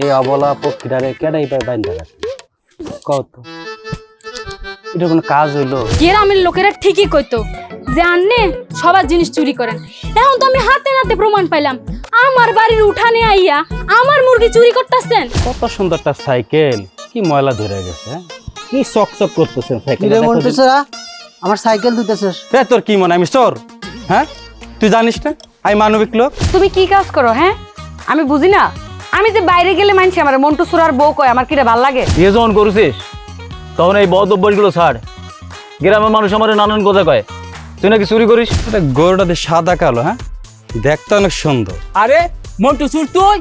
এই অবলা পক্ষীটারে কেডাই পায় বাইন্দা রাখে কত এটা কোনো কাজ হইলো? গ্রামের লোকেরা ঠিকই কইতো যে আন্নে সবার জিনিস চুরি করেন। এখন তো আমি হাতে নাতে প্রমাণ পাইলাম, আমার বাড়ির উঠানে আইয়া আমার মুরগি চুরি করতেছেন। কত সুন্দর একটা সাইকেল, কি ময়লা ধরে গেছে, হ্যাঁ? কি চকচক করতেছেন সাইকেল। আমার সাইকেল দিতেছিস? তোর কি মনে আমি চোর? হ্যাঁ, তুই জানিস না আমি মানবিক লোক? তুমি কি কাজ করো? হ্যাঁ, আমি বুঝি না। আমি যে বাইরে গেলে মানছি আমার মন্টু সুরার বউ কয়, আমার কিটা ভাল লাগে? বিয়ে যখন করছিস তখন এই বদ অভ্যাসগুলো ছাড়। গ্রামের মানুষ আমার নানান কথা কয় তুই নাকি চুরি করিস। এটা গরুটা দিয়ে সাদা কালো, হ্যাঁ দেখতে অনেক সুন্দর। আরে মন্টু চুর তুই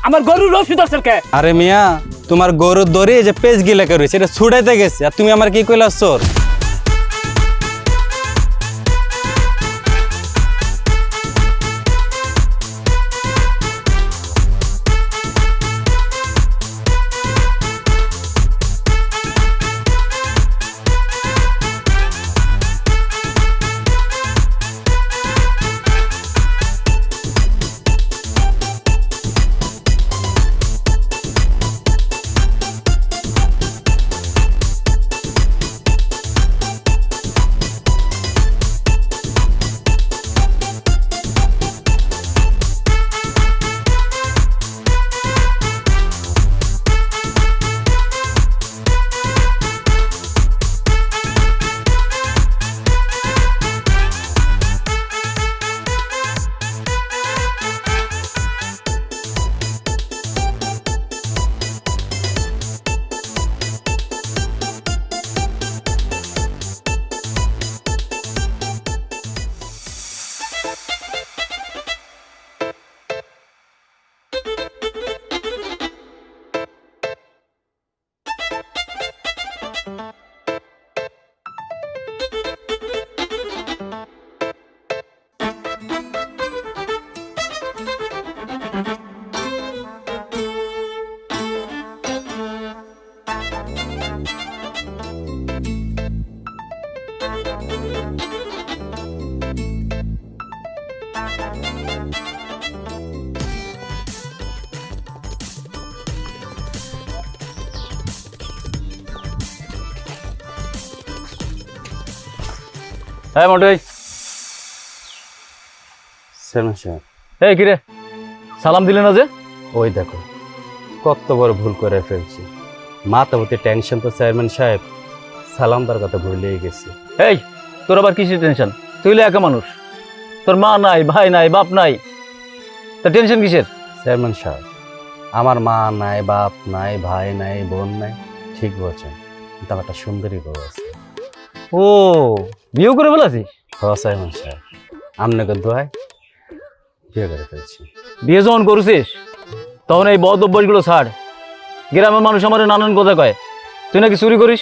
আমার গরুর রসিদ আছে কে? আরে মিয়া, তোমার গরুর দড়ি যে পেজ গিলা করেছে এটা ছুটাইতে গেছে আর তুমি আমার কি কইলা চোর? হ্যাঁ মন্টু, এই কিরে সালাম দিলে না যে? ওই দেখো কত বড় ভুল করে ফেলছি। মাথা ভর্তি টেনশন তো চেয়ারম্যান সাহেব, সালাম তার কথা ভুলেই গেছি। এই তোর আবার কিসের টেনশন? তুই হলে একা মানুষ, তোর মা নাই, ভাই নাই, বাপ নাই, তা টেনশন কিসের? চেয়ারম্যান সাহেব, আমার মা নাই, বাপ নাই, ভাই নাই, বোন নাই, ঠিক বলছেন, কিন্তু আমার একটা সুন্দরী বউ আছে। ও, বিয়ে করে ফেলাছিস? চেয়ারম্যান সাহেব, আপনাকে দোয়ায় বিয়ে করে ফেলছি। বিয়ে যখন করছিস তখন এই বদ অভ্যাসগুলো ছাড়। গ্রামের মানুষ আমার নানান কথা কয় তুই নাকি চুরি করিস।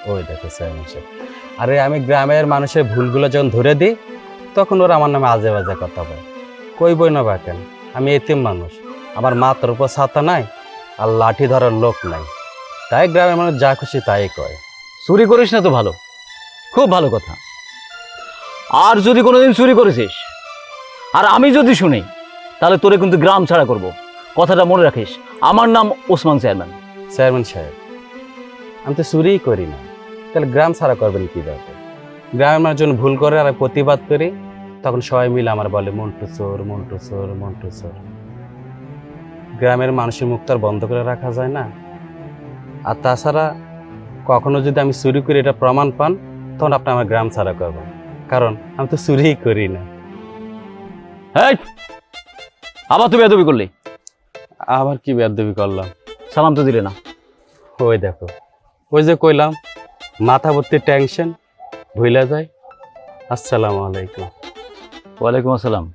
ওই দেখো চেয়ারম্যান সাহেব, আরে আমি গ্রামের মানুষের ভুলগুলো যখন ধরে দিই তখন ওরা আমার নামে আজে বাজে কথা বলে। কইবই না বা কেন, আমি এতিম মানুষ, আমার মাথার উপর ছাতা নাই আর লাঠি ধরার লোক নাই, তাই গ্রামের মানুষ যা খুশি তাই কয়। চুরি করিস না তো ভালো, খুব ভালো কথা। আর যদি কোনোদিন চুরি করেছিস আর আমি যদি শুনি তাহলে তোরে কিন্তু গ্রাম ছাড়া করব, কথাটা মনে রাখিস। আমার নাম ওসমান চেয়ারম্যান। চেয়ারম্যান সাহেব, আমি তো চুরিই করি না, তাহলে গ্রাম ছাড়া করবেন কীভাবে? গ্রামের মানুষ যখন ভুল করে আর প্রতিবাদ করি তখন সবাই মিলে আমার বলে মন্টু চোর, মন্টু চোর, মন্টু চোর। গ্রামের মানুষের মুখ তো আর বন্ধ করে রাখা যায় না। আর তাছাড়া কখনো যদি আমি চুরি করি এটা প্রমাণ পান তখন আপনি আমার গ্রাম ছাড়া করবেন, কারণ আমি তো চুরিই করি না। হ্যাঁ, আবার তুই বেয়াদবি করলি। আবার কি বেয়াদবি করলাম? সালাম তো দিলে না। ওই দেখো, ওই যে কইলাম মাথা ভর্তি টেনশন, ভুলে যায়। আসসালামু আলাইকুম। ওয়ালাইকুম আসসালাম।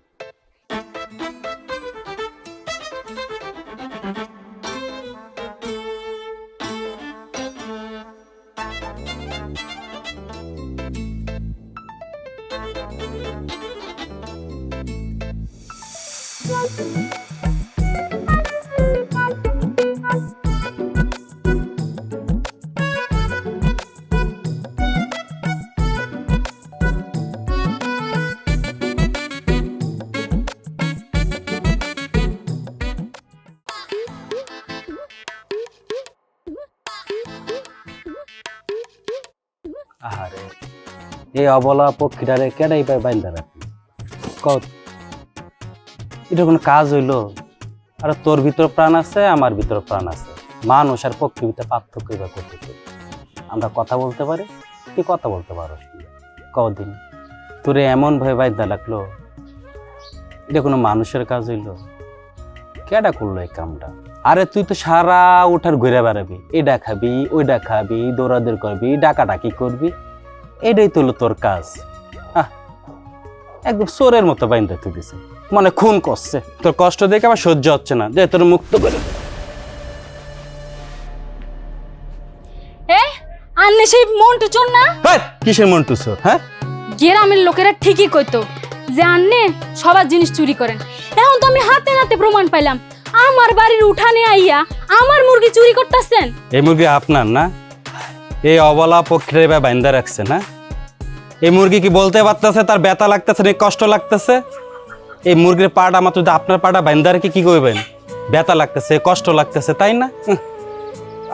এই অবলা পক্ষীটারে কেডাই পায় বাইন্দা রাখবি কত এটা কোনো কাজ হইলো? আর তোর ভিতর প্রাণ আছে, আমার ভিতর প্রাণ আছে, মানুষ আর পক্ষীর ভিতরে পার্থক্য বা করতে আমরা কথা বলতে পারি, তুই কথা বলতে পারো কদিন তোরে এমন ভয় বাইন্দা লাগলো, এটা কোনো মানুষের কাজ হইলো? কেডা করলো এই কামটা? আরে তুই তো সারা উঠার ঘুরে বেড়াবি, এটা খাবি ওইটা খাবি, দৌড়াদৌড় করবি, ডাকাডাকি করবি, এটাই তো হলো তোর কাজ। একদম চোরের মতো বাইন্দা তুই দিছে, মানে খুন করছে। তোর কষ্ট দেখে আমার সহ্য হচ্ছে না, যে তোর মুক্ত করে দে। আন্নে সেই মন্টু চোর না? কিসের মন্টু চোর? হ্যাঁ, গ্রামের লোকেরা ঠিকই কইতো যে আন্নে সবার জিনিস চুরি করেন। এখন তো আমি হাতে নাতে প্রমাণ পাইলাম, আমার বাড়ির উঠানে আইয়া আমার মুরগি চুরি করতেছেন। এই মুরগি আপনার না? এই অবলা পক্ষীর এবার বাইন্দা রাখছে না? এই মুরগি কি বলতে পারতেছে তার ব্যথা লাগতেছে না, কষ্ট লাগতেছে? এই মুরগির পাটা আমার যদি আপনার পাটা বাইন্দা রেখে কি করবেন? ব্যথা লাগতেছে, কষ্ট লাগতেছে, তাই না?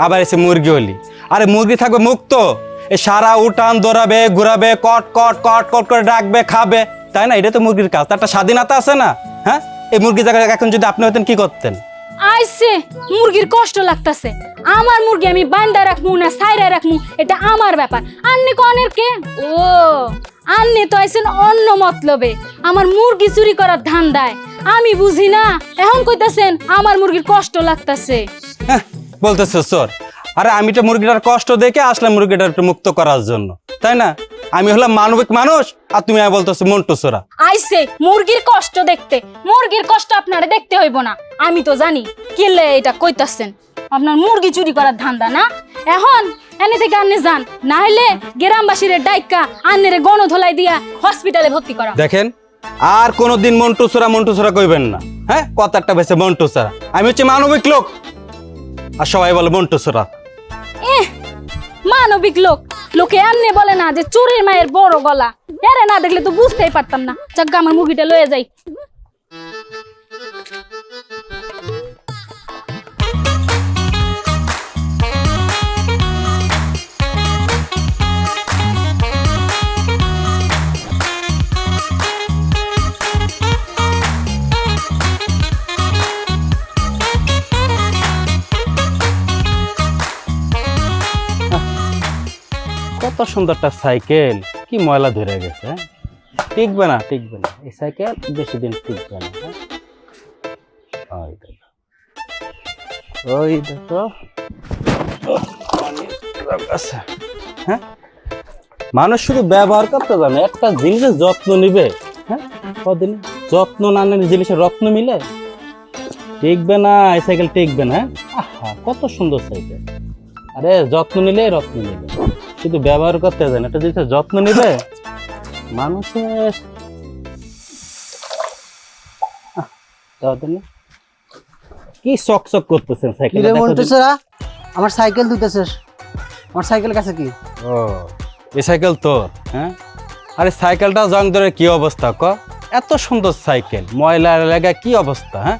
আবার এসে মুরগি হলি, আরে মুরগি থাকবে মুক্ত, এই সারা উঠান দৌড়াবে, ঘুরাবে, কট কট কট কট করে ডাকবে, খাবে, তাই না? এটা তো মুরগির কাজ, তার একটা স্বাধীনতা আছে না? হ্যাঁ, এই মুরগি জায়গায় এখন যদি আপনি হতেন কি করতেন? আইসে মুরগির কষ্ট লাগতেছে, আমার মুরগি আমি বান্দা রাখমু না সাইরা রাখমু এটা আমার ব্যাপার। আন্নে কনের কে? ও আন্নে তো আইছেন অন্য মতলবে, আমার মুরগি চুরি করার ধান্দায়। আমি বুঝি না, এখন কইতাছেন আমার মুরগির কষ্ট লাগতেছে। হ্যাঁ, বলতেছে চোর। আরে আমি তো মুরগিটার কষ্ট দেখে আসলাম মুরগিটার একটু মুক্ত করার জন্য, তাই না? আমি হলাম মানবিক মানুষ, আর তুমি বলতেছো মন্টু চোরা। আইসে মুরগির কষ্ট দেখতে, মুরগির কষ্ট আপনারে দেখতে হইব না, আমি তো জানি কিলে এটা কইতাছেন। আপনার মুরগি চুরি করার ধান্দা না? এখন এনে থেকে আন্নে যান, না হইলে গ্রামবাসীরে ডাইকা আন্নেরে গণধোলাই দিয়া হসপিটালে ভর্তি করা। দেখেন, আর কোনোদিন মন্টু চোরা কইবেন না। হ্যাঁ, কথাটা বেশি মন্টু চোরা, আমি হচ্ছে মানবিক লোক, আর সবাই বলে মন্টু চোরা। মানবিক লোক, লোকে আন্নে বলে না যে চোরের মায়ের বড় গলা, এরে না দেখলে তো বুঝতেই পারতাম না। চাগ্গা আমার মুরগিটা লয়ে যাই। কত সুন্দরটা সাইকেল, কি ময়লা ধরে গেছে। হ্যাঁ, টিকবে না, টিকবে না এই সাইকেল, বেশি দিন টিকবে না। ওই দেখো, ওই দেখো। আচ্ছা, হ্যাঁ, মানুষ শুধু ব্যবহার করতে জানে, একটা জিনিসের যত্ন নিবে। হ্যাঁ, কদিন যত্ন না নিলে জিনিসের রত্ন মিলে? টিকবে না এই সাইকেল, টিকবে না। আহা, কত সুন্দর সাইকেল। আরে যত্ন নিলে রত্ন নিবে, শুধু ব্যবহার করতে জানে, একটা জিনিসের যত্ন নিবে মানুষের। কি চকচক করতেছেন সাইকেল? কিরে মন্টু চোরা, আমার সাইকেল দিতেছিস? আমার সাইকেল কাছে কি? ও, এই সাইকেল তোর? হ্যাঁ, আরে সাইকেলটা জং ধরে কি অবস্থা ক? এত সুন্দর সাইকেল, ময়লা লাগা কি অবস্থা? হ্যাঁ,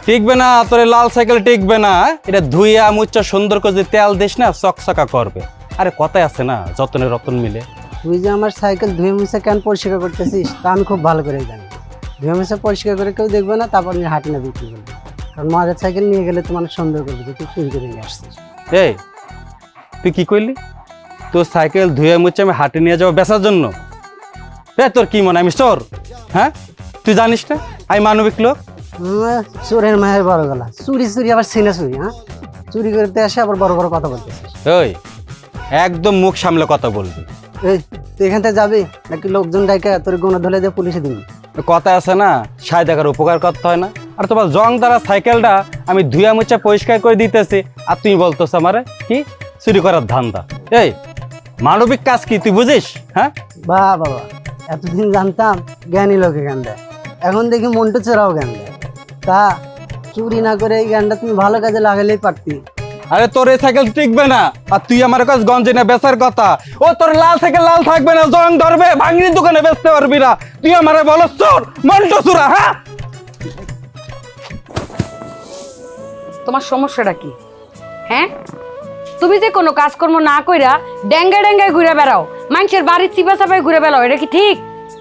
টিকবে না তোর লাল সাইকেল, টিকবে না। এটা ধুইয়া মুচ্ছা সুন্দর করে যদি তেল দিস না, চকচকা করবে। আরে কথাই আছে না, যত্নে রতন মিলে। তুই যে আমার সাইকেল ধুয়ে মুছে কেন পরিষ্কার করতেছিস তা আমি খুব ভালো করে জানি। ধুয়ে মুছে পরিষ্কার করে কেউ দেখবে না, তারপর নিয়ে হাঁটি না বিক্রি করবে। কারণ মজার সাইকেল নিয়ে গেলে তো মানুষ সন্দেহ করবে যে তুই চুরি করে নিয়ে আসছিস। এই তুই কি করলি? তোর সাইকেল ধুয়ে মুছে আমি হাটে নিয়ে যাবো বেচার জন্য? তোর কি মনে আমি চোর? হ্যাঁ, তুই জানিস না আমি মানবিক লোক? চোরের মায়ের বড় গলা, চুরি চুরি আবার সিনা চুরি। হ্যাঁ, চুরি করতে আসে আবার বড় বড় কথা বলতেছিস। ওই একদম মুখ সামলে কথা বলবি। এই তুই এখান থেকে যাবি নাকি লোকজন ডাইকা তোর গোনা ধরে দিয়ে পুলিশে দিবি? কথা আছে না, সাই দেখার উপকার করতে হয় না? আর তোমার জং দ্বারা সাইকেলটা আমি ধুয়া মুচা পরিষ্কার করে দিতেছি, আর তুমি বলতেছ আমারে কি চুরি করার ধান্দা? এই মানবিক কাজ কি তুই বুঝিস? হ্যাঁ, বাবা, এতদিন জানতাম জ্ঞানী লোকে জ্ঞান দেয়, এখন দেখি মন্টু চোরাও জ্ঞান দেয়। তা চুরি না করে এই জ্ঞানটা তুমি ভালো কাজে লাগালেই পারতি। আরে তোর এই সাইকেল টিকবে না, আর তুই আমার কাছে গঞ্জে না বেচার কথা। ও তোর লাল সাইকেল লাল থাকবে না, জং ধরবে, ভাঙড়ির দোকানে বেচতে পারবি না। তুই আমারে বলো চোর, মন্টু চোরা। হ্যাঁ, তোমার সমস্যাটা কি? হ্যাঁ, তুমি যে কোনো কাজকর্ম না কইরা ড্যাঙ্গা ড্যাঙ্গায় ঘুরে বেড়াও, মানুষের বাড়ির চিপা চাপায় ঘুরে বেড়াও, এটা কি ঠিক?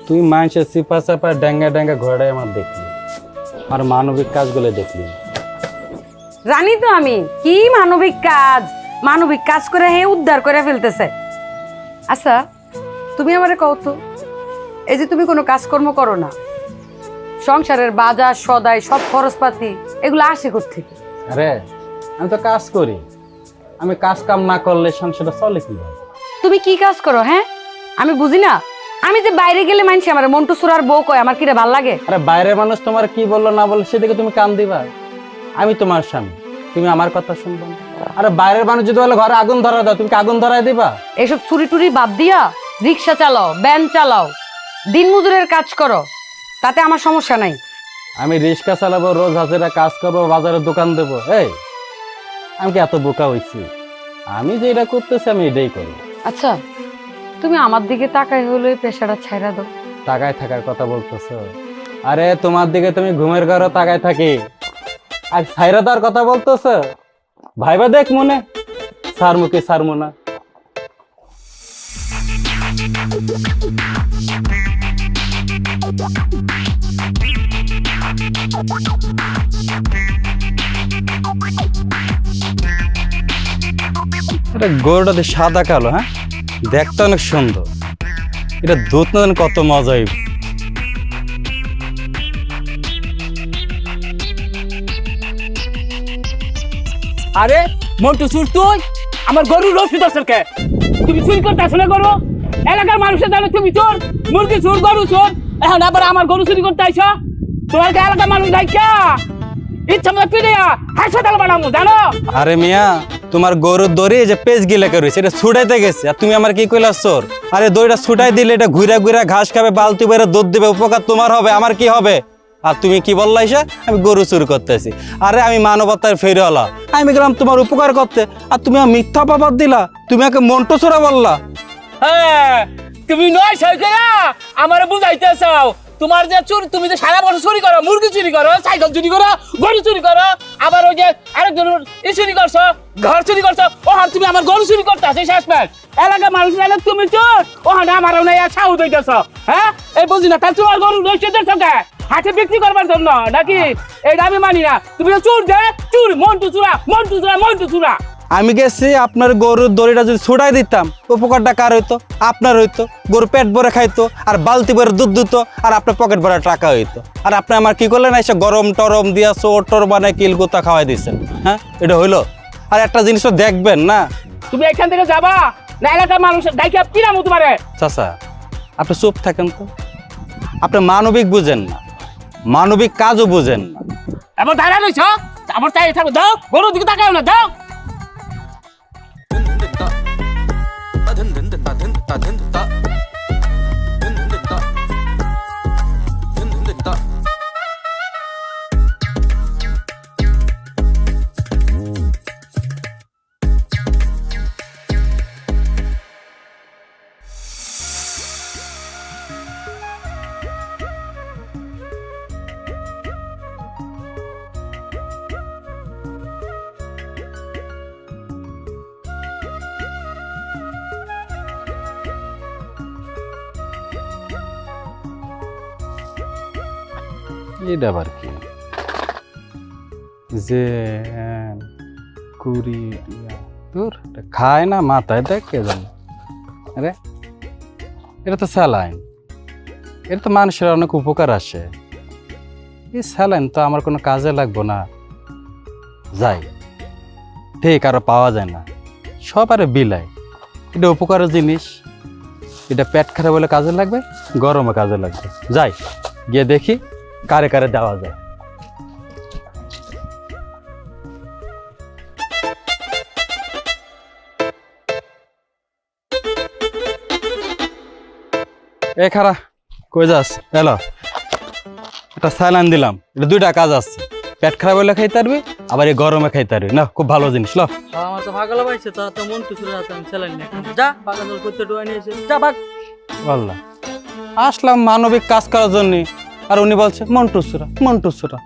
তুই মানুষের সিপা চাপা ড্যাঙ্গা ড্যাঙ্গা ঘোড়ায় আমার দেখলি, আর মানবিক কাজগুলো দেখলি না। জানি তো আমি কি মানবিক কাজ করে হে উদ্ধার করে ফেলতেছে। আচ্ছা তুমি আমারে কও তো, এই যে তুমি কোনো কাজকর্ম করো না, সংসারের বাজার সদাই সব খরচপাতি এগুলো আসে কোত্থেকে? আরে আমি তো কাজ করি, আমি কাজ কাম না করলে সংসারটা চলে কিভাবে? তুমি কি কাজ করো? হ্যাঁ আমি বুঝি না। আমি যে বাইরে গেলে মানছি আমার মন্টু সুরার বউ কয়, আমার কিরে ভাল লাগে? আরে বাইরের মানুষ তোমার কি বললো না বললো সেদিকে তুমি কান দিবা? আমি তোমার স্বামী, তুমি আমার কথা শুনবা না? আরে বাইরের মানুষ যদি বলে ঘরে আগুন ধরা দাও, তুমি কি আগুন ধরায় দিবা? এসব চুরি টুরি বাদ দিয়া রিক্সা চালাও, ভ্যান চালাও, দিন মজুরের কাজ করো, তাতে আমার সমস্যা নাই। আমি রিক্সা চালাবো, রোজ হাজিরা কাজ করবো, বাজারে দোকান দেবো, এই আমি কি এত বোকা হইছি? আমি যেটা করতেছি আমি এটাই করি। আচ্ছা তুমি আমার দিকে তাকাই হলে পেশাটা ছাইরা দাও। তাকায় থাকার কথা বলতেছ? আরে তোমার দিকে তুমি ঘুমের ঘরে তাকায় থাকি, আর ছাইরা দেওয়ার কথা বলতেছ? ভাইবা দেখ মনে সারমুখী সারমুনা। এটা গরুটা সাদা কালো, হ্যাঁ দেখতে অনেক সুন্দর, এটা দুধ না কত মজা হইব। আরে মন্টু চুর, তুই আমার গরুর রশিদ আছে কে? তুমি চুরি করতে আসলে গরু, এলাকার মানুষের জানো তুমি চোর, মুরগি চোর, গরু চোর, এখন আবার আমার গরু চুরি করতে আইছ? তোমার কে এলাকার মানুষ লাইকা ইচ্ছা মতো পিড়িয়া হাসপাতাল বানাবো জানো? আরে মিয়া, তোমার গরুর দড়ি যে পেজ গিলাকে রয়েছে এটা ছুটাইতে গেছে, আর তুমি আমার কি কইলা চোর? আরে দড়িটা ছুটাই দিলে এটা ঘুরা ঘুরা ঘাস খাবে, বালতি বেড়ে দুধ দিবে, উপকার তোমার হবে, আমার কি হবে? আর তুমি কি বললা এসে আমি গরু চুরি করতেছি? আরে আমি মানবতার ফেরিওয়ালা, আমি গেলাম তোমার উপকার করতে, আর তুমি আমার মিথ্যা অপবাদ দিলা, তুমি আমাকে মন্টু চোরা বললা। হ্যাঁ তুমি নয় সইকে আমার বুঝাইতে চাও, তোমার যে চুরি, তুমি যে সারা বছর চুরি করো, মুরগি চুরি করো, সাইকেল চুরি করো, গরু চুরি করো, আবার ওই যে আরেকজন চুরি করছো, ঘর চুরি করছো, ও হার তুমি আমার গরু চুরি করতে আসে শেষ ম্যাচ এলাকা মানুষ জানে তুমি চোর, ও হার আমার সাহু দিতেছ। হ্যাঁ এই বুঝি না, তাহলে তোমার গরু রয়েছে কে হাটে বিক্রি করবার জন্য নাকি? এইটা আমি মানি না, তুমি চোর দে চুর, মন্টু চুরা, মন্টু চুরা, মন্টু চুরা। আমি গেছি আপনার গরুর দড়িটা যদি ছুটাই দিতাম, উপকারটা কার হইতো? আপনার হইতো, গরু পেট ভরে খাইতো, আর বালতি ভরে দুধ দিত, আর আপনার পকেট ভরে টাকা হইতো। আর আপনি আমার কি করলেন? এসে গরম টরম দিয়া চোর টোর বানায় কিলগুতা খাওয়াই দিয়েছেন। হ্যাঁ এটা হইলো? আর একটা জিনিস তো দেখবেন না, তুমি এখান থেকে যাবা না এলাকার মানুষের ডাইকে কিরামু তোমারে? চাচা আপনি চুপ থাকেন তো, আপনি মানবিক বুঝেন না, মানবিক কাজও বুঝেন না। এবার দাঁড়া রয়েছ, আমার চাই থাকো, দাও গরুর দিকে তাকাও না, দাও। এটা আবার কি যে কুড়ি তোর খায় না মাথায় দেখ কে জানে? আরে এটা তো স্যালাইন, এটা তো মানুষের অনেক উপকার আসে, এই স্যালাইন তো আমার কোনো কাজে লাগবো না। যাই ঠিক আরো পাওয়া যায় না, সব আরে বিলাই, এটা উপকারের জিনিস, এটা পেট খারাপ হলে কাজে লাগবে, গরমে কাজে লাগবে। যাই গিয়ে দেখি কারে কারে দেওয়া যায়। এ খারা কই যাস? এলো একটা স্যালাইন দিলাম, এটা দুইটা কাজ আছে, পেট খারাপ হলে খাইতে পারবি, আবার এই গরমে খাইতে পারবি না, খুব ভালো জিনিস। ল আমার তো পাগল পাইছে, তো তো মন টুসুর আছে, আমি চালাই না, যা পাগল করতে ডুয়াই নিয়েছে, যা ভাগ। বললা আসলাম মানবিক কাজ করার জন্য, আর উনি বলছে মন্টু সুরা, মন্টু সুরা।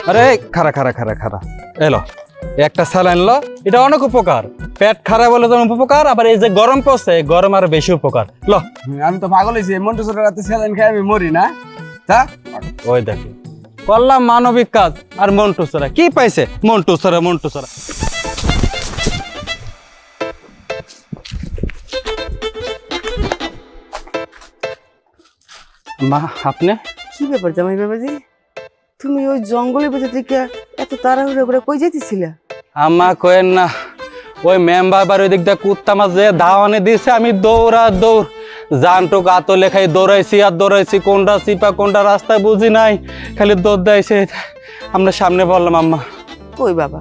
আরে খারা খারা খারা খারা এলো একটা স্যালাইন লো, এটা অনেক উপকার। পেট খারাপ হলে তো উপকার, আবার এই যে গরম পড়ছে গরম আরো বেশি উপকার। লো আমি তো পাগল হয়েছি, মন্টু ছোট রাতে স্যালাইন খাই আমি মরি না। তা ওই দেখো করলাম মানবিক কাজ, আর মন্টু সরা কি পাইছে? মন্টু সরা মন্টু সরা। মা আপনি কি ব্যাপার জামাই বাবাজি, তুমি ওই জঙ্গলের ভেতর থেকে এত তাড়াহুড়ো করে কই যেতেছিলা? আম্মা কোয়েন না, ওই মেম্বার বাড়ি ওই দিক দিয়ে কুত্তা মাছ যে ধাওয়ানে দিয়েছে, আমি দৌড় জানটুক আত লেখাই দৌড়াইছি আর দৌড়াইছি, কোনটা চিপা কোনটা রাস্তায় বুঝি নাই, খালি দৌড় দিয়েছে। আমরা সামনে বললাম আম্মা। কই বাবা,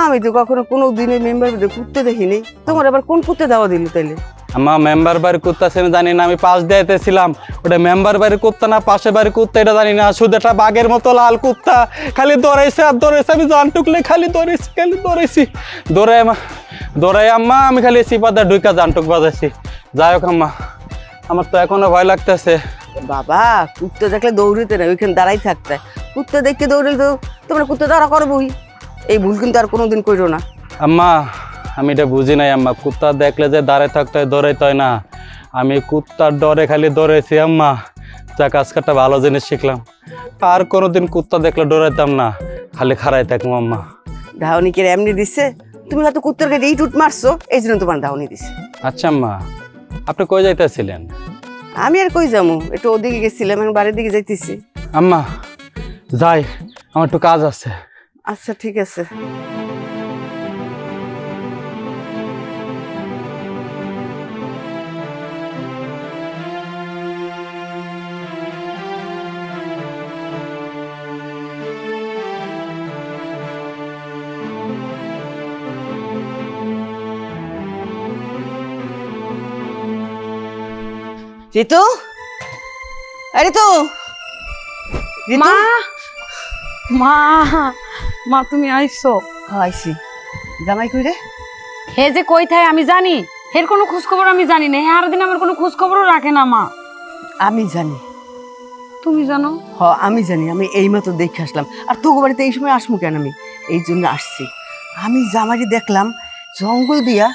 আমি তো কখনো কোনো দিনে মেম্বার ভেতরে কুত্তে দেখিনি, তোমার আবার কোন কুত্তে দেওয়া দিল তাইলে? আম্মা মেম্বার বাড়ির কুত্তা সে আমি জানি না, আমি পাশ দিতেছিলাম, ওটা মেম্বার বাড়ির কুত্তা না পাশে বাড়ির কুত্তা এটা জানি না, শুধু একটা বাঘের মতো লাল কুত্তা খালি দৌড়াইছে আর দৌড়াইছে, আমি জানটুকলে খালি দৌড়াইছি দৌড়াই আম্মা, আমি খালি চিপাদা ঢুকা জানটুক বাজাইছি। যাই হোক আম্মা, আমার তো এখনো ভয় লাগতেছে। বাবা কুত্তে দেখলে দৌড়িতে না, ওইখানে দাঁড়াই থাকতে, কুত্তে দেখতে দৌড়লে তো তোমরা কুত্তে দাঁড়া করবোই। এই ভুল কিন্তু আর কোনোদিন করো না। আম্মা আমি এটা বুঝি নাই আম্মা, কুত্তা দেখলে যে দাঁড়ায় থাকতে হয় দৌড়াইতে হয় না, আমি কুত্তার ডরে খালি দৌড়াইছি আম্মা। যাক আজকে একটা ভালো জিনিস শিখলাম, আর কোনোদিন কুত্তা দেখলে দৌড়াইতাম না, খালি খাড়াই থাকবো আম্মা। ধাওনি কে এমনি দিচ্ছে, তুমি হয়তো কুত্তের গাড়ি ইট মারছো, এই জন্য তোমার ধাওনি দিছে। আচ্ছা আম্মা, আপনি কই যাইতেছিলেন? আমি আর কই যাবো, একটু ওদিকে গেছিলাম, এখন বাড়ির দিকে যাইতেছি। আম্মা যাই, আমার একটু কাজ আছে। আচ্ছা ঠিক আছে। ঋতু, ঋতু, মা মা মা তুমি আইছো? আইসি। জামাই কই রে? হে যে কই থাই আমি জানি, হের কোনো খোঁজ খবর আমি জানি না, হে আর দিন আমার কোনো খোঁজ খবরও রাখে না মা। আমি জানি। তুমি জানো? আমি জানি, আমি এইমাত্র দেখে আসলাম। আর তোকে বাড়িতে এই সময় আসমু কেন? আমি এই জন্য আসছি। আমি জামাইকে দেখলাম জঙ্গল দিয়া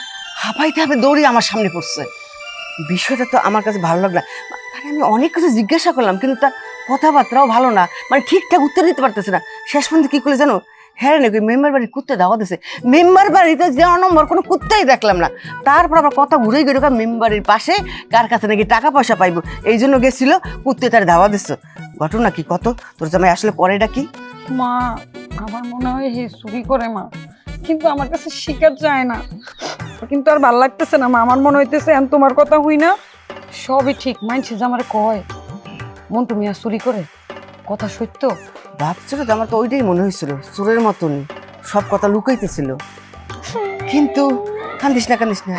হাঁপাইতে হাঁপে দৌড়ে আমার সামনে পড়ছে। বিষয়টা তো আমার কাছে ভালো লাগলো। মানে আমি অনেক কিছু জিজ্ঞাসা করলাম, কিন্তু তার কথাবার্তাও ভালো না, মানে ঠিকঠাক উত্তর দিতে পারতেছে না। শেষ পর্যন্ত কি করলে জানো? হ্যাঁ নাকি মেম্বার বাড়ির কুত্তা দাওয়া দিছে, মেম্বার বাড়িতে যে নম্বর কোনো কুত্তাই দেখলাম না। তারপর আবার কথা ঘুরে গেল মেম্বারের পাশে কার কাছে নাকি টাকা পয়সা পাইবো, এই জন্য গেছিল, কুত্তে তার দাওয়া দিচ্ছে। ঘটনা কি কত? তোর জামাই আসলে পরেটা কি? মা আমার মনে হয় হে চুরি করে মা, কিন্তু আমার কাছে শিকার যায় না, কিন্তু আর ভাল লাগতেছে না মা। আমার মনে হইতেছে এখন তোমার কথা হই না, সবই ঠিক মানছে যে আমার কয় মন্টু মিয়া চুরি করে, কথা সত্য। ভাবছিল তো, আমার তো ওইটাই মনে হয়েছিল, চোরের মতনই সব কথা লুকাইতেছিল। কিন্তু কান্দিস না কান্দিস না,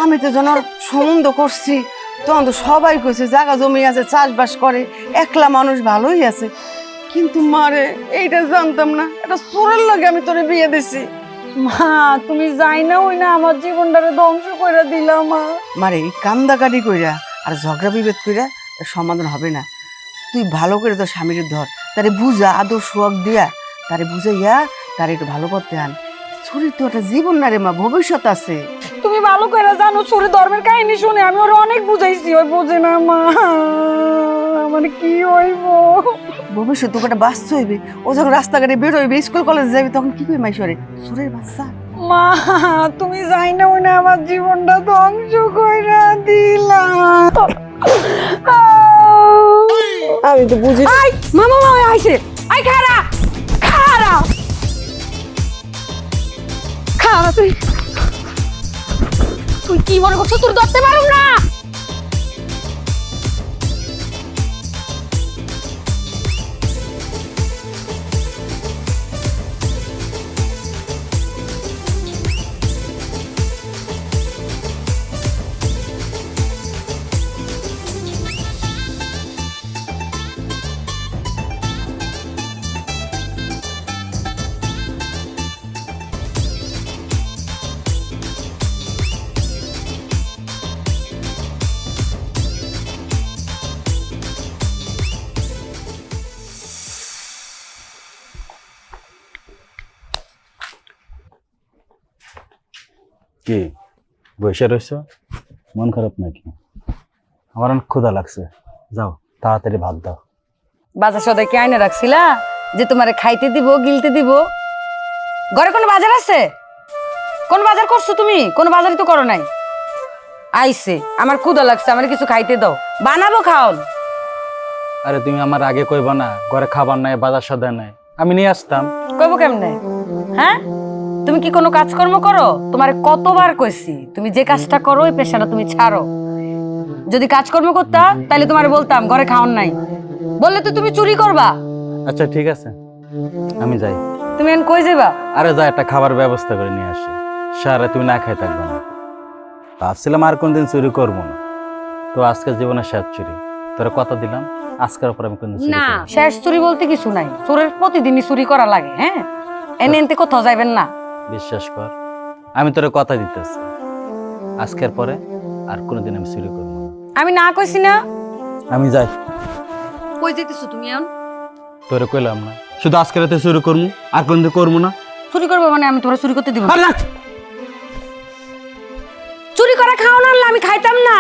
আমি তো যেন সম্বন্ধ করছি তখন তো সবাই কইছে জায়গা জমি আছে, চাষবাস করে, একলা মানুষ ভালোই আছে। কিন্তু মারে এইটা জানতাম না, এটা চোরের লাগে আমি তোরে বিয়ে দিছি। মা তুমি যাই না ওই না আমার জীবনটারে ধ্বংস করে দিলাম মা। মারে এই কান্দাকাটি কইরা আর ঝগড়া বিভেদ কইরা এর সমাধান হবে না। তুই ভালো করে তোর স্বামীর ধর, তারে বুঝা, আদর সোয়াগ দিয়া তারে বুঝাইয়া তারে একটু ভালো করতে আন। চুরির তো একটা জীবন না রে মা, ভবিষ্যৎ আছে। তুমি ভালো করে জানো চুরি ধর্মের কাহিনী শুনে আমি ওরা অনেক বুঝাইছি, ওই বোঝে না মা, মানে কি হইব ভবিষ্যৎ তোকে একটা বাঁচতে হইবে। ও যখন রাস্তাঘাটে বের হইবে, স্কুল কলেজে যাবে, তখন কি কই মাইশরে চোরের বাচ্চা। মা তুমি যাই না ওই না আমার জীবনটা ধ্বংস কইরা দিলাম। আমি তো বুঝি। মামা মামা আইছে, আই খারা খারা খারা, তুই তুই কি মনে করছো তোর ধরতে পারুম না? কি বসে রয়েছ? মন খারাপ নাকি? আমার অনেক ক্ষুধা লাগছে, যাও তাড়াতাড়ি ভাত দাও। বাজার সদাই কি আইনে রাখছিলা যে তোমারে খাইতে দিব গিলতে দিব? ঘরে কোনো বাজার আছে? কোন বাজার করছো তুমি? কোনো বাজারই তো করো নাই। আইছে আমার ক্ষুধা লাগছে, আমার কিছু খাইতে দাও, বানাবো খাওন। আরে তুমি আমার আগে কইবা না ঘরে খাবার নাই, বাজার সদাই নাই, আমি নিয়ে আসতাম। কইবো কেমনে? হ্যাঁ, তুমি কি কোনো কাজকর্ম করো? তোমারে কতবার কইছি তুমি যে কাজটা করো ওই পেশাটা তুমি ছাড়ো। যদি কাজকর্ম করতা তাহলে তোমারে বলতাম ঘরে খাওন নাই, বললে তো তুমি চুরি করবা। আচ্ছা ঠিক আছে, আমি যাই। তুমি এখন কই যাবা? আরে যা, একটা খাবার ব্যবস্থা করে নিয়ে আসি, সারা তুমি না খাই থাকবে না। ভাবছিলাম আর কোনদিন চুরি করবো না, তো আজকের জীবনে শেষ চুরি। তোরা কথা দিলাম আজকের পর আমি কোনদিন চুরি না, করবো না। শেষ চুরি বলতে কিছু নাই, চোরের প্রতিদিনই চুরি করা লাগে। হ্যাঁ, এনে এনতে কোথাও যাইবেন না। বিশ্বাস কর, আমি তোর কথা দিতেছি, আজকের পরে আর কোনোদিন আমি চুরি করবো না। আমি না কইছি না? আমি যাই। কই যেতেছো তুমি এখন? তোরে কইলাম না শুধু আজকে রাতে চুরি করবো, আর কোনদিন করবো না। চুরি করবো মানে আমি তোরা চুরি করতে দিব না। আর না, চুরি করে খাও না, আমি খাইতাম না।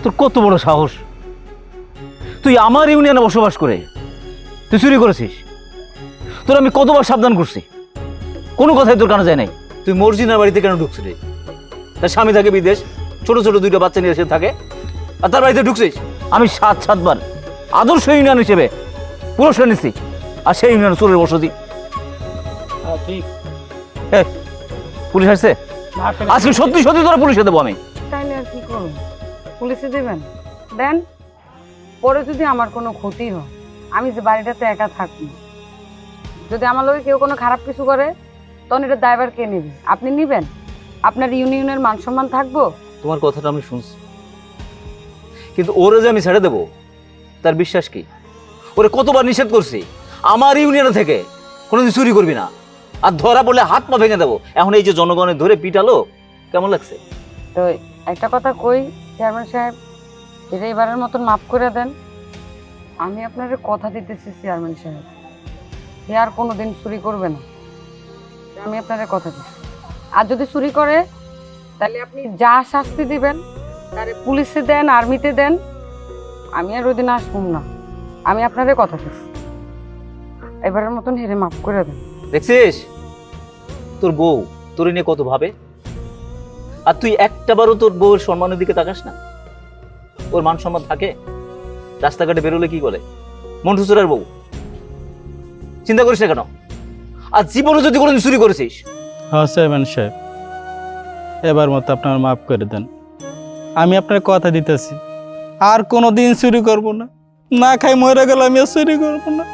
তোর কত বড় সাহস, তুই আমার ইউনিয়নে বসবাস করে তুই চুরি করেছিস? তোর আমি কতবার সাবধান করছি, কোনো কথাই তোর কানে যায় নাই। তুই মর্জিনার বাড়িতে কেন ঢুকছিলি? তার স্বামী থাকে বিদেশ, ছোট ছোট দুইটা বাচ্চা নিয়ে এসে থাকে, আর তার বাড়িতে ঢুকছিস? আমি 7-7 বার আদর্শ ইউনিয়ন হিসেবে পুরস্কার নিচ্ছি, আর সেই ইউনিয়ন চোরের বসতি। ঠিক এই, পুলিশ আসছে? আজকে সত্যি সত্যি তোরা পুলিশে দেবো আমি। তাইলে আর কি করব? পুলিশে দেবেন? দেন, পরে যদি আমার কোনো ক্ষতি হয়, আমি যে বাড়িটাতে একা থাকবো, যদি আমার লোকে কেউ কোনো খারাপ কিছু করে, তখন এটা দায়ভার কে নেবে? আপনি নিবেন? আপনার ইউনিয়নের মান সম্মান থাকবো? তোমার কথাটা আমি শুনছি, কিন্তু ওরে যে আমি ছেড়ে দেবো তার বিশ্বাস কি? ওরে কতবার নিষেধ করছি আমার ইউনিয়নে থেকে কোনোদিন চুরি করবি না, আর ধরা পড়লে হাত পা ভেঙে দেবো। এখন এই যে জনগণের ধরে পিটালো, কেমন লাগছে? তো একটা কথা কই চেয়ারম্যান সাহেব, এটা এবারের মতন মাফ করে দেন। আমি আপনার কথা দিতেছি চেয়ারম্যান সাহেব, সে আর কোনোদিন চুরি করবে না, আমি আপনার কথা দিচ্ছি। আর যদি চুরি করে তাহলে আপনি যা শাস্তি দিবেন তারে পুলিশে দেন, আর্মিতে দেন, আমি আর ওইদিন আসবো না। আমি আপনার কথা দিচ্ছি, এবারের মতন হেরে মাফ করে দেন। দেখছিস তোর বউ তোর নিয়ে কত ভাবে, আর তুই একটাবারও তোর বউয়ের সম্মানের দিকে তাকাস না? ওর মান সম্মান থাকে? রাস্তাঘাটে বেরোলে কি বলে, মন্টু চোরের বউ। চিন্তা করিস না কেন? আর জীবনে যদি কোনোদিন চুরি করেছিস? হ্যাঁ চেয়ারম্যান সাহেব, এবার মতো আপনার মাফ করে দেন, আমি আপনার কথা দিতেছি আর কোনোদিন চুরি করব না। না খাই মরে গেল আমি আর চুরি করব না।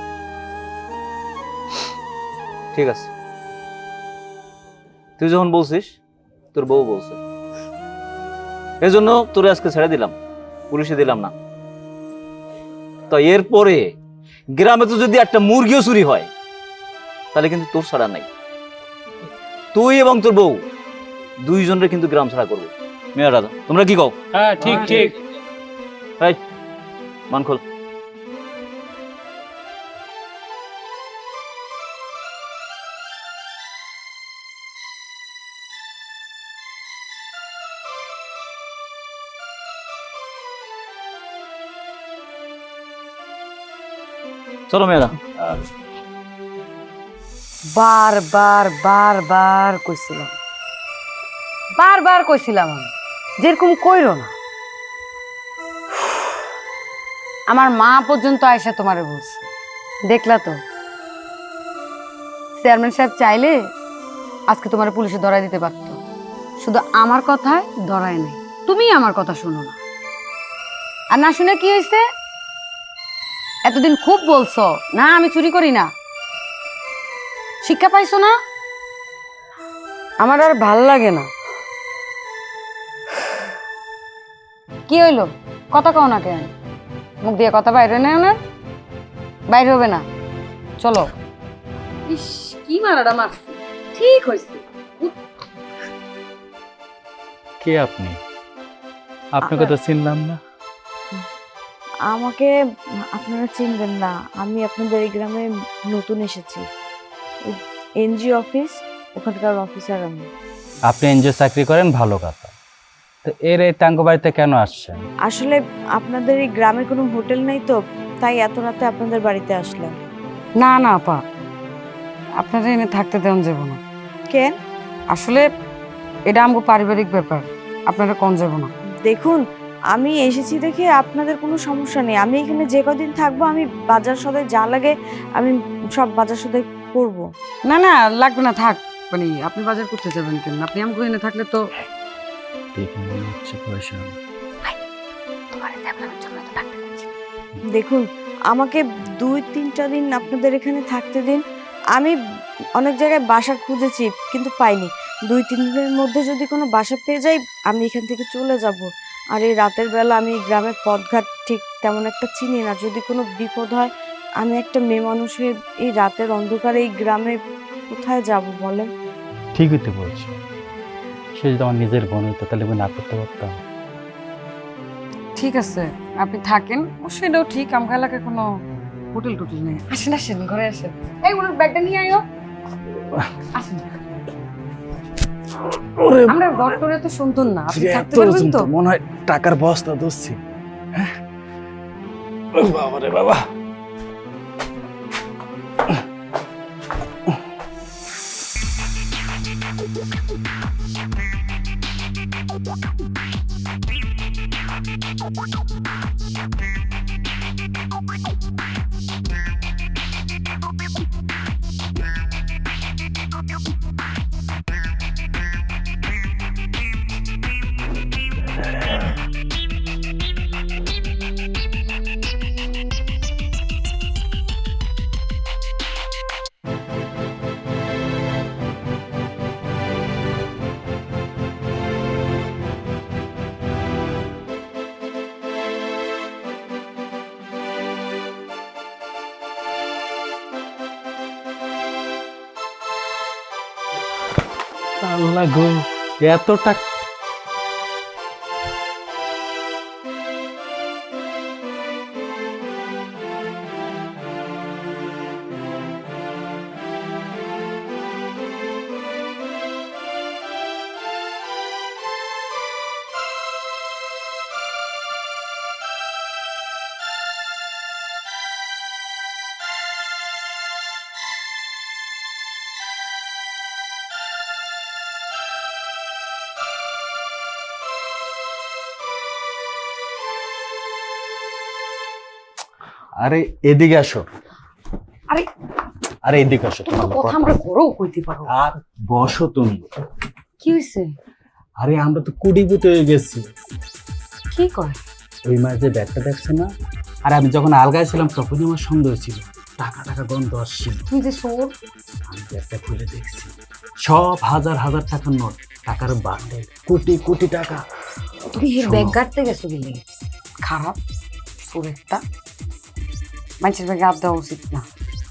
ঠিক আছে, তুই যখন বলছিস, তোর বউ বলছে, এজন্য তোরে আজকে ছেড়ে দিলাম, পুলিশে দিলাম না। তো এরপরে গ্রামে তো যদি একটা মুরগিও চুরি হয় তাহলে কিন্তু তোর ছাড়া নাই। তুই এবং তোর বউ দুইজনের কিন্তু গ্রাম ছাড়া করবো। মেয়া দাদা, তোমরা কি কও? হ্যাঁ ঠিক ঠিক। এই, মানখোল। চলো মেয়েরা। বারবার কইছিলাম, বারবার কইছিলাম আমি যেরকম কইরো না। আমার মা পর্যন্ত আয়সা তোমারে বলছে, দেখলা তো? চেয়ারম্যান সাহেব চাইলে আজকে তোমার পুলিশে ধরাই দিতে পারতো, শুধু আমার কথায় ধরায় নাই। তুমি আমার কথা শোনো না, আর না শুনে কি হয়েছে? এতদিন খুব বলছো না আমি চুরি করি না, শিক্ষা পাইছো না? আমার আর ভাল লাগে না। কি হইলো? কথা কও না কেন? মুখ দিয়ে কথা বাইরে নেই, ওনার বাইরে হবে না। চলো। ইস, কি মারাটা মারছি, ঠিক হয়েছে। কে আপনি? আপনাকে তো চিনলাম না। আমাকে আপনারা চিনবেন না, আমি আপনাদের এই গ্রামে নতুন এসেছি। এনজিও অফিস, ওখানকার অফিসার আমি। আপনি এনজিও চাকরি করেন, ভালো কথা। তো এর এই টাঙ্গ বাড়িতে কেন আসছেন? আসলে আপনাদের এই গ্রামে কোনো হোটেল নেই তো, তাই এত রাতে আপনাদের বাড়িতে আসলাম। না না আপা, আপনারা এনে থাকতে দেন যাব না। কেন? আসলে এটা আমগো পারিবারিক ব্যাপার, আপনারা কোন যাব না। দেখুন, আমি এসেছি দেখে আপনাদের কোনো সমস্যা নেই। আমি এখানে যে কদিন থাকবো, আমি বাজার সদাই যা লাগে আমি সব বাজার সদাই করব। না না লাগবে না, থাক। মানে আপনি বাজার করতে যাবেন কেন? আপনি আমগো এনে থাকলে তো দেখুন, আমাকে 2-3টা দিন আপনাদের এখানে থাকতে দিন। আমি অনেক জায়গায় বাসা খুঁজেছি কিন্তু পাইনি। 2-3 দিনের মধ্যে যদি কোনো বাসা পেয়ে যাই, আমি এখান থেকে চলে যাব। আর এই রাতের বেলা আমি গ্রামের পথঘাট ঠিক তেমন একটা চিনি না। যদি কোনো বিপদ হয়, আমি একটা মেয়ে মানুষ হয়ে এই রাতের অন্ধকারে এই গ্রামে কোথায় যাব বলেন? ঠিকই তো বলছো। সে যদি আমার নিজের বোন হইতো তাহলে আমি না করতে পারতাম। ঠিক আছে, আপনি থাকেন। সেটাও ঠিক, আমগো এলাকায় কোনো হোটেল টোটেল নেই। আসেন আসেন, ঘরে আসেন। এই ওনার ব্যাগটা নিয়ে আয়ো। আসেন। আমরা ডক্টরে তো শুনতুন না, আপনি থাকতে পারবেন তো? মনে হয় টাকার বস্তা দোষছি। বাবা রে বাবা। আল্লাহ গো, এত টাকা! আরে এদিকে আসো। আরে আরে এদিকে আসো, তোমার কথা আমরা ঘরেও কইতে পারো। আর বসো তুমি। কি হইছে? আরে আমরা তো কোটিপতি হয়ে গেছি। কি কয়? ওই মাঝে যে ব্যাগটা দেখছে না, আর আমি যখন আলগায় ছিলাম তখনই আমার সন্দেহ ছিল, টাকা টাকা গন্ধ আসছিল। তুমি যে চোর। আমি ব্যাগটা খুলে দেখছি, সব হাজার হাজার টাকার নোট, টাকার বান্ডেল, কোটি কোটি টাকা। তুমি এর ব্যাগ গাড়তে গেছো গেলে খারাপ চোর একটা। মানুষের ব্যাগে হাত দেওয়া উচিত না।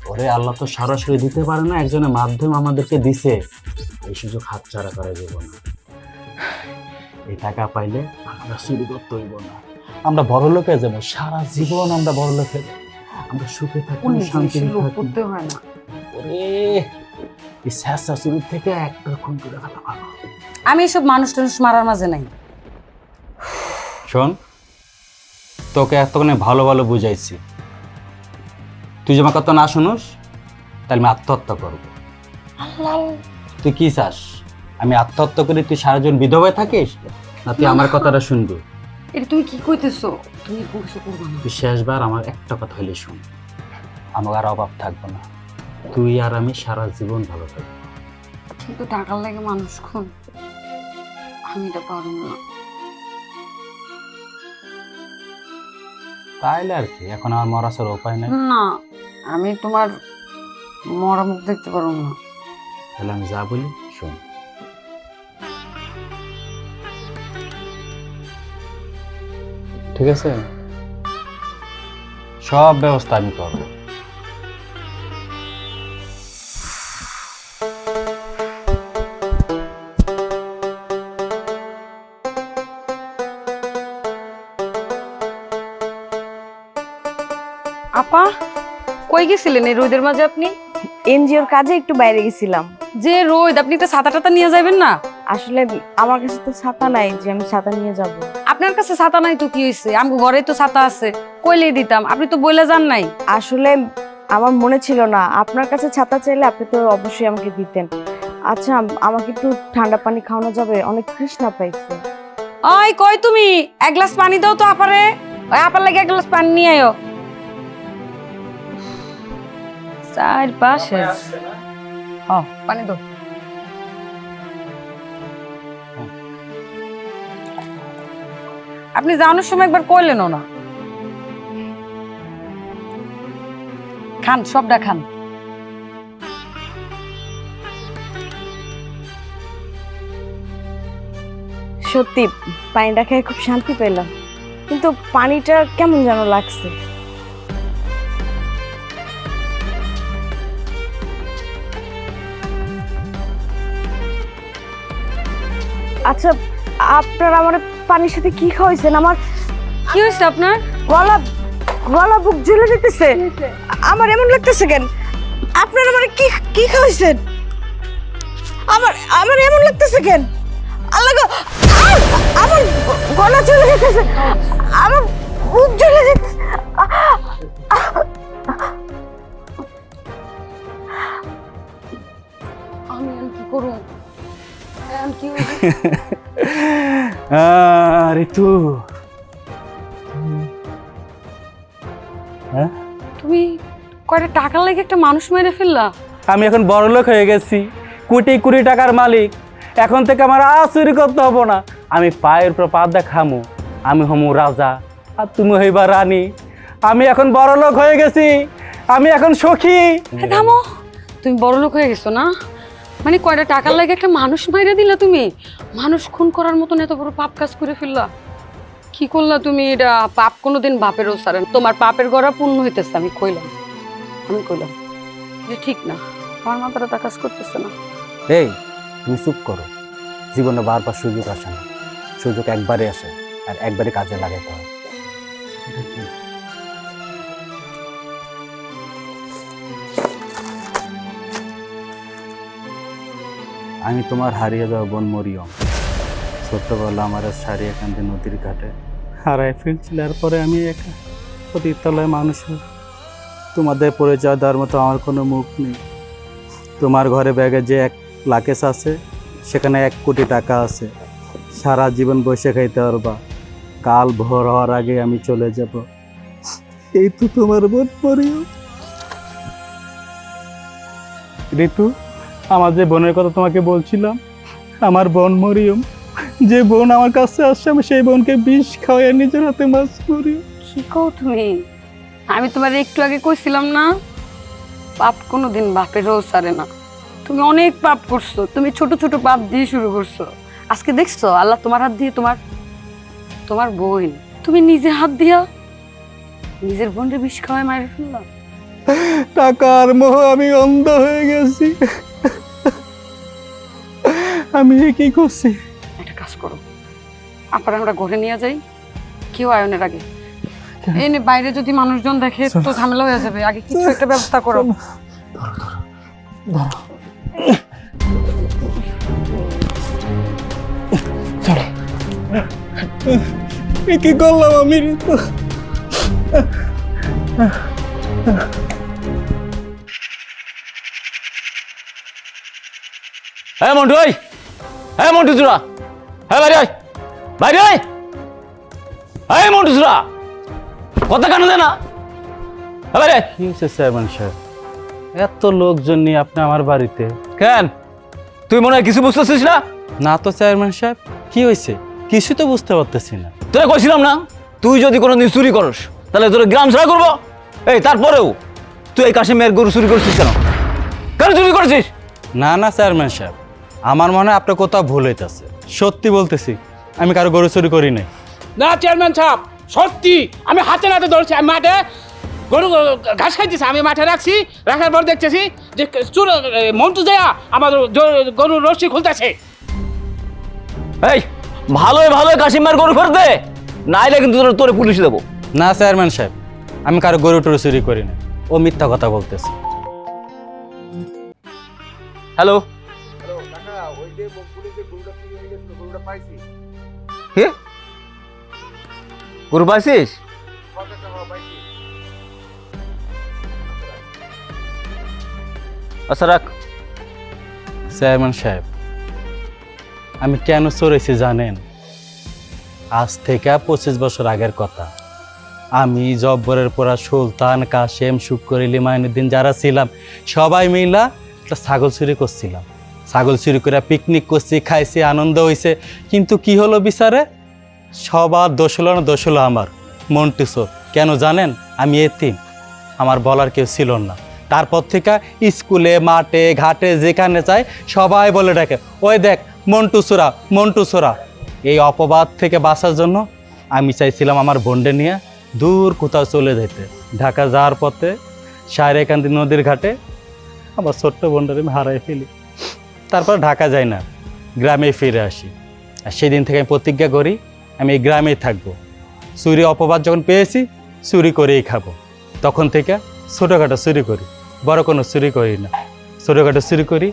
ওরে আল্লাহ তো সরাসরি দিতে পারে না, একজনের মাধ্যম আমাদেরকে দিছে, এই সুযোগ হাতছাড়া করা যাব না। এই টাকা পাইলে আমরা চুরি করতে হইব না, আমরা বড় লোকে যাবো, সারা জীবন আমরা বড় লোকে, আমরা সুখে থাকি, শান্তিতে করতে থাকি। হয় না। ওরে এই শেষা চুরি থেকে একটা খুন করে ফেলা ভালো। আমি এসব মানুষ টানুষ মারার মাঝে নাই। শোন, তোকে এতক্ষণে ভালো ভালো বুঝাইছি, তুই যে আমার কথা না শুনোস তাহলে আমি আত্মহত্যা করবো। তুই কি চাস, আমি আত্মহত্যা করি তুই সারা জীবন বিধবা থাকিস, না তুই আমার কথাটা শুনবি? এটা তুমি কি কইতেছো? তুমি কিছু করবে না। তুই শেষবার আমার একটা কথা হইলে শুন, আমার আর অভাব থাকবো না, তুই আর আমি সারা জীবন ভালো থাকবো। কিন্তু টাকার লাগে মানুষ খুন, আমি এটা পারবো না। তাইলে আর কি, এখন আমার মরার উপায় নাই। না, আমি তোমার মরা মুখ দেখতে পারবো না। তাহলে আমি যা বলি শোন। ঠিক আছে, সব ব্যবস্থা আমি করবো। কই গেছিলেন এই রোদের মাঝে আপনি? এনজিওর কাজে একটু বাইরে গেছিলাম। যে রোদ, আপনি একটা ছাতা টাতা নিয়ে যাবেন না? আসলে আমার কাছে তো ছাতা নাই যে আমি ছাতা নিয়ে যাব। আপনার কাছে ছাতা নাই তো কি হয়েছে, আমার ঘরে তো ছাতা আছে, কইলেই দিতাম, আপনি তো বইলে যান নাই। আসলে আমার মনে ছিল না, আপনার কাছে ছাতা চাইলে আপনি তো অবশ্যই আমাকে দিতেন। আচ্ছা, আমাকে একটু ঠান্ডা পানি খাওয়ানো যাবে? অনেক তৃষ্ণা পাইছে। ওই কই তুমি, এক গ্লাস পানি দাও তো আপারে। ওই আপার লাগে এক গ্লাস পানি নিয়ে আয়ো। চার পাশে পানি দাও। আপনি যাওয়ানোর সময় একবার কইলেন না। খান, সবটা খান। সত্যি পানিটা খেয়ে খুব শান্তি পেলাম, কিন্তু পানিটা কেমন যেন লাগছে। আচ্ছা, আপনার আমার পানির সাথে কি খাওয়াইছেন? আমার কি হয়েছে আপনার? গলা গলা বুক জ্বলে যেতেছে। আমার এমন লাগতেছে কেন? আপনার আমার কি কি খাওয়াইছেন? আমার এমন লাগতেছে কেন? আল্লাহ গো, আমার গলা জ্বলে যেতেছে, আমার বুক জ্বলে যেতেছে। আমি কি করব? কি ঋতু, হ্যাঁ তুমি কয়টা টাকা লাগে একটা মানুষ মেরে ফেললা? আমি এখন বড়লোক হয়ে গেছি, কোটি কোটি টাকার মালিক। এখন থেকে আমার আর চুরি করতে হবো না। আমি পায়ের উপর পা দেখামু, আমি হমু রাজা আর তুমি হইবা রানী। আমি এখন বড়লোক হয়ে গেছি, আমি এখন সখী। থামো, তুমি বড় লোক হয়ে গেছো না? মানে কয়টা টাকার লাগে একটা মানুষ মাইরা দিলা তুমি? মানুষ খুন করার মতন এত বড় পাপ কাজ করে ফেললা? কি করলা তুমি? এটা পাপ কোনোদিন বাপেরও সারে না। তোমার পাপের গড়া পূর্ণ হইতেছে। আমি কইলাম যে ঠিক না, আমার মাথাটা তা কাজ করতেছে না। এই তুমি চুপ করো। জীবনে বারবার সুযোগ আসে না, সুযোগ একবারে আসে আর একবারে কাজে লাগাইতে হয়। আমি তোমার হারিয়ে যাওয়া বোন মরিয়ম। ছোট্টবেলা আমার সারিয়ে কান্দে নদীর ঘাটে হারাই ফেলছিল। এরপরে আমি একা প্রতিতলায় মানুষ হই। তোমাদের পরিচয় দেওয়ার মতো আমার কোনো মুখ নেই। তোমার ঘরে ব্যাগে যে 1 লাকেশ আছে, সেখানে 1 কোটি টাকা আছে। সারা জীবন বসে খাইতে পারবা, কাল ভোর হওয়ার আগে আমি চলে যাব। এই তো তোমার বোন মরিয়ম। ঋতু, আমার যে বোনের কথা তোমাকে বলছিলাম, আমার বোন মরিয়ম, যে বোন আমার কাছে আসছে, আমি সেই বোনকে বিষ খাওয়াই নিজের হাতে মাছ করি। কি কও তুমি? আমি তোমার একটু আগে কইছিলাম না, পাপ কোনোদিন বাপেরও সারে না। তুমি অনেক পাপ করছো, তুমি ছোট ছোট পাপ দিয়ে শুরু করছো। আজকে দেখছো আল্লাহ তোমার হাত দিয়ে তোমার বোন, তুমি নিজে হাত দিয়া নিজের বোনকে বিষ খাওয়ায় মাইরে ফেললা। টাকার মোহ আমি অন্ধ হয়ে গেছি। আমি কি করছি? একটা কাজ করো, আপনারা আমরা ঘরে নিয়ে যাই, কেউ আয়নের আগে। এনে বাইরে যদি মানুষজন দেখে তো ঝামেলা হয়ে যাবে। আগে কিছু একটা ব্যবস্থা করো। কি করলাম আমি? হ্যাঁ মন্টু, হ্যাঁ মন্টু চূড়া, হ্যাঁ বাইরে বাইরে, হ্যাঁ মন্টু চূড়া, কথা কেন দেয় না? হ্যাঁ বাইরে। কি হয়েছে চেয়ারম্যান সাহেব? এত লোকজন নিয়ে আপনি আমার বাড়িতে কেন, তুই মনে হয় কিছু বুঝতেছিস না? না তো চেয়ারম্যান সাহেব, কি হয়েছে? কিছু তো বুঝতে পারতেছি না। তোরা কইছিলাম না, তুই যদি কোনোদিন চুরি করস তাহলে তোর গ্রাম ছাড়া করবো। এই তারপরেও তুই এই কাশিমের গরু চুরি করছিস কেন? কেন চুরি করছিস? না না চেয়ারম্যান সাহেব, আমার মনে হয় আপনার কোথাও ভুল হইতেছে। সত্যি বলতেছি, আমি কারো গরু চুরি করি নাই। না চেয়ারম্যান সাহেব, সত্যি আমি হাতে নাতে ধরছি। আমি মাঠে গরু ঘাস খাইতেছি, আমি মাঠে রাখছি, রাখার পর দেখতেছি যে চুর মন্টু দেয়া আমার গরুর রশি খুলতেছে। এই ভালোই ভালোই কাশিমের গরু ফেরত দে, নাইলে কিন্তু তোরে পুলিশ দেবো। না চেয়ারম্যান সাহেব, আমি কারো গরু টরু চুরি করি না। ও মিথ্যা কথা বলতেছে। হ্যালো, কে গরু পাইছিস? আচ্ছা রাখ। চেয়ারম্যান সাহেব, আমি কেন চড়েছি জানেন? আজ থেকে 25 বছর আগের কথা। আমি জব্বরের পরা সুলতান, কাশেম, শুক্কর, ইলি, মাইনুদ্দিন যারা ছিলাম সবাই মিলা একটা ছাগল চুরি করছিলাম। ছাগল চুরি করে পিকনিক করছি, খাইছি, আনন্দ হয়েছে। কিন্তু কি হলো বিচারে? সবার দোষ হলো না, দোষ হলো আমার, মন্টু চোর। কেন জানেন? আমি এতিম, আমার বলার কেউ ছিল না। তারপর থেকে স্কুলে, মাঠে, ঘাটে যেখানে চাই সবাই বলে ডাকে, ওই দেখ মন্টু চোরা, মন্টু চোরা। এই অপবাদ থেকে বাঁচার জন্য আমি চাইছিলাম আমার বোনডে নিয়ে দূর কোথাও চলে যেতে। ঢাকা যাওয়ার পথে সায়রেকান্দি নদীর ঘাটে আমার ছোট্ট বোনটারে আমি হারাই ফেলি। তারপর ঢাকা যাই না, গ্রামে ফিরে আসি। আর সেদিন থেকে আমি প্রতিজ্ঞা করি আমি এই গ্রামেই থাকবো। চুরি অপবাদ যখন পেয়েছি চুরি করেই খাবো। তখন থেকে ছোটোখাটো চুরি করি, বড় কোনো চুরি করি না। ছোটোখাটো চুরি করি,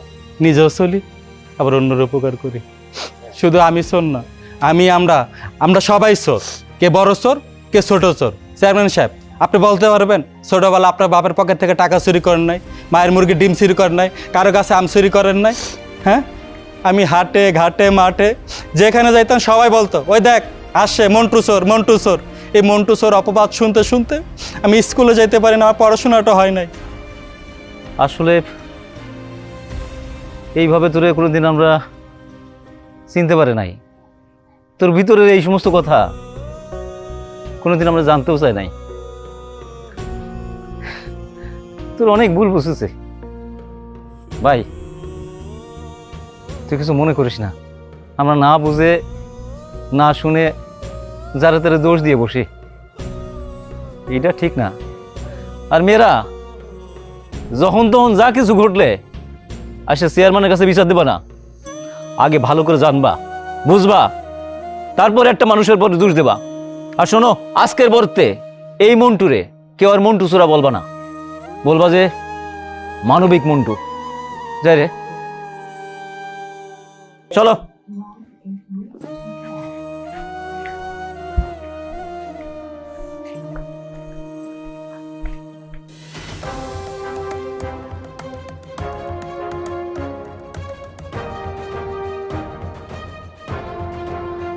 নিজেও চলি, আবার অন্যের উপকার করি। শুধু আমি চোর না, আমরা সবাই চোর। কে বড় চোর, কে ছোট চোর। চেয়ারম্যান সাহেব, আপনি বলতে পারবেন ছোটোবেলা আপনার বাপের পকেট থেকে টাকা চুরি করেন নাই, মায়ের মুরগি ডিম চুরি করেন নাই, কারো কাছে আম চুরি করেন নাই? হ্যাঁ, আমি হাটে ঘাটে মাঠে যেখানে যাইতাম সবাই বলতো, ওই দেখ আসছে মন্টু চোর, মন্টু চোর। এই মন্টু চোর অপবাদ শুনতে শুনতে আমি স্কুলে যেতে পারি না, আমার পড়াশোনাটা হয় নাই। আসলে এইভাবে তোরে কোনোদিন আমরা চিনতে পারি নাই। তোর ভিতরের এই সমস্ত কথা কোনোদিন আমরা জানতেও চাই নাই। তোর অনেক ভুল বুঝেছে ভাই, তুই কিছু মনে করিস না। আমরা না বুঝে না শুনে যারা তারা দোষ দিয়ে বসি, এটা ঠিক না। আর মেয়েরা যখন তখন যা কিছু ঘটলে আসে চেয়ারম্যানের কাছে বিচার দেবা না, আগে ভালো করে জানবা, বুঝবা, তারপর একটা মানুষের পর দোষ দেবা। আর শোনো, আজকের পরতে এই মন্টুরে কেউ আর মন্টু চোরা বলবা না, বলবা যে মানবিক মন্টু। যাই রে, চলো।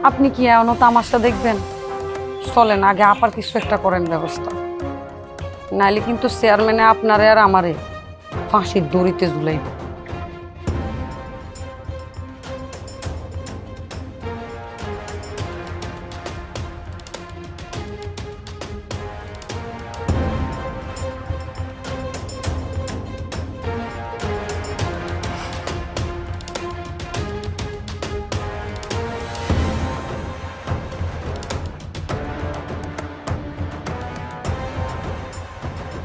আপনি কি এমন তামাশা দেখবেন? চলেন আগে আপার কিছু একটা করেন ব্যবস্থা, নাইলে কিন্তু চেয়ারম্যানে আপনারে আর আমারে ফাঁসির দড়িতে ঝুলাইব।